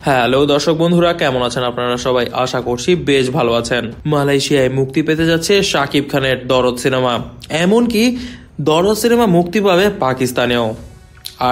Hello দর্শক বন্ধুরা, কেমন আছেন আপনারা সবাই? আশা করছি বেশ ভালো আছেন। মালয়েশিয়ায় মুক্তি পেতে যাচ্ছে শাকিব খানের দরদ সিনেমা। এমনকি দরদ সিনেমা মুক্তি পাবে পাকিস্তানেও।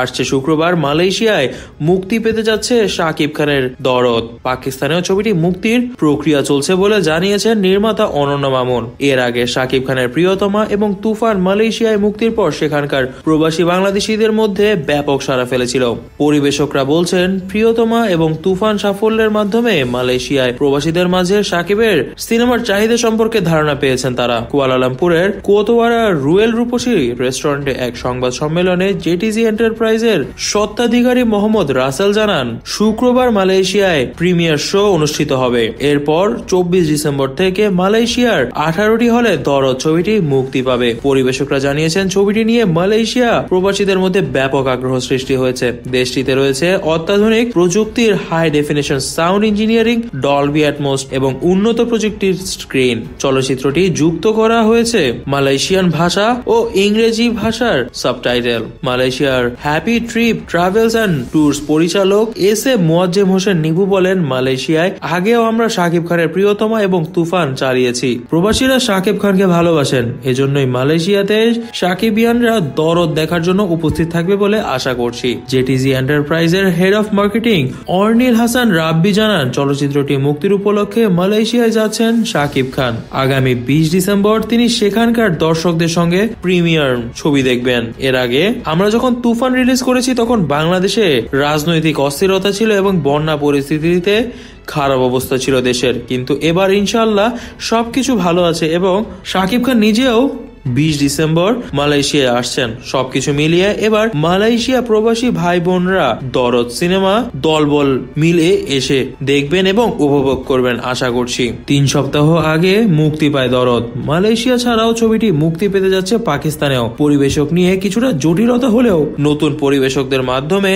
আসছে শুক্রবার মালয়েশিয়ায় মুক্তি পেতে যাচ্ছে শাকিব খানের দরদ। পাকিস্তানেও ছবিটি মুক্তির প্রক্রিয়া চলছে বলে জানিয়েছেন নির্মাতা অনন্য মামুন। এর আগে শাকিব খানের প্রিয়তমা এবং তুফান মালয়েশিয়ায় মুক্তির পর সেখানকার প্রবাসী বাংলাদেশিদের মধ্যে ব্যাপক সাড়া ফেলেছিল। পরিবেশকরা বলছেন, প্রিয়তমা এবং তুফান সাফল্যের মাধ্যমে মালয়েশিয়ায় প্রবাসীদের মাঝে শাকিবের সিনেমার চাহিদা সম্পর্কে ধারণা পেয়েছেন তারা। কুয়ালালামপুরের কোতোয়ারা রুয়েল রূপসী রেস্টুরেন্টে এক সংবাদ সম্মেলনে জেটিজি এন্টারপ্রাইজের স্বত্বাধিকারী মোহাম্মদ রাসেল জানান, শুক্রবার মালয়েশিয়ায় প্রিমিয়ার শো অনুষ্ঠিত হবে। এরপর 24 ডিসেম্বর থেকে মালয়েশিয়ার 18টি হলে দরদ ছবিটি মুক্তি পাবে। পরিবেশকরা জানিয়েছেন, ছবিটি নিয়ে মালয়েশিয়া প্রবাসীদের মধ্যে ব্যাপক আগ্রহ সৃষ্টি হয়েছে। দেশটিতে রয়েছে অত্যাধুনিক প্রযুক্তির high definition sound engineering, Dolby Atmos এবং উন্নত প্রযুক্তির স্ক্রিন। চলচ্চিত্রটি যুক্ত করা হয়েছে মালয়েশিয়ান ভাষা ও ইংরেজি ভাষার সাবটাইটেল। মালয়েশিয়ার happy trip travels and tours পরিচালক এস.এ. মোয়াজ্জেম হোসেন নিবু বলেন, মালয়েশিয়ায় আগেও আমরা শাকিব খানের প্রিয়তমা এবং তুফান চালিয়েছি। প্রবাসীরা শাকিব খানকে ভালোবাসেন, এজন্যই মালয়েশিয়াতে শাকিবিয়ানরা দরদ দেখার জন্য উপস্থিত থাকবে বলে আশা করছি। জেটিজি এন্টারপ্রাইজের head of marketing Arnil Hasan Rabbi জানান, চলচ্চিত্রটি মুক্তির উপলক্ষে মালয়েশিয়ায় যাচ্ছেন শাকিব খান। আগামী 20 ডিসেম্বর তিনি সেখানকার দর্শকদের সঙ্গে প্রিমিয়ার ছবি দেখবেন। এর আগে আমরা যখন তুফান রিলিজ করেছি তখন বাংলাদেশে রাজনৈতিক অস্থিরতা ছিল এবং বন্যা পরিস্থিতিতে খারাপ অবস্থা ছিল দেশের, কিন্তু এবার ইনশাআল্লাহ সবকিছু ভালো আছে এবং শাকিব খান নিজেও 20 ডিসেম্বর মালয়েশিয়ায় আসছেন। সবকিছু মিলিয়ে এবার মালয়েশিয়া প্রবাসী ভাই বোনরা দরদ সিনেমা দলবল মিলে এসে দেখবেন এবং উপভোগ করবেন আশা করছি। 3 সপ্তাহ আগে মুক্তি পায় দরদ। মালয়েশিয়া ছাড়াও ছবিটি মুক্তি পেতে যাচ্ছে পাকিস্তানেও। পরিবেশক নিয়ে কিছুটা জটিলতা হলেও নতুন পরিবেশকদের মাধ্যমে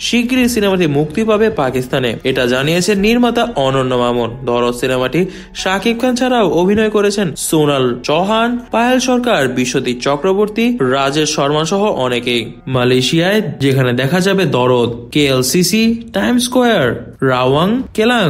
শীঘ্রই সিনেমাটি মুক্তি পাবে পাকিস্তানে, এটা জানিয়েছেন নির্মাতা অনন্য মামুন। দরদ সিনেমাটি শাকিব খান ছাড়াও অভিনয় করেছেন সোনাল চৌহান, পায়েল সরকার, বিশ্বজিৎ চক্রবর্তী, রাজেশ শর্মা সহ অনেকেই। মালয়েশিয়ায় যেখানে দেখা যাবে দরদ, KLCC, Time Square, Rawang, Klang,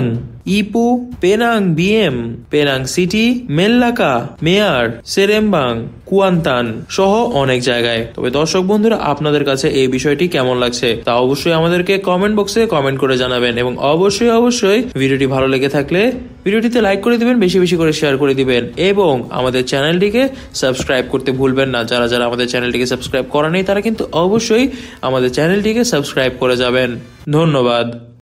Ipoh, Penang BM, Penang City, Melaka, মেয়ার, সেরেম্বাং, কুয়ান্তান সহ অনেক জায়গায়। তবে দর্শক বন্ধুরা, আপনাদের কাছে এই বিষয়টি কেমন লাগছে তা অবশ্যই আমাদেরকে কমেন্ট বক্সে কমেন্ট করে জানাবেন এবং অবশ্যই ভিডিওটি ভালো লেগে থাকলে ভিডিওটিতে লাইক করে দিবেন, বেশি বেশি করে শেয়ার করে দিবেন এবং আমাদের চ্যানেলটিকে সাবস্ক্রাইব করতে ভুলবেন না। যারা যারা আমাদের চ্যানেলটিকে সাবস্ক্রাইব করা নেই তারা কিন্তু অবশ্যই আমাদের চ্যানেলটিকে সাবস্ক্রাইব করে যাবেন। ধন্যবাদ।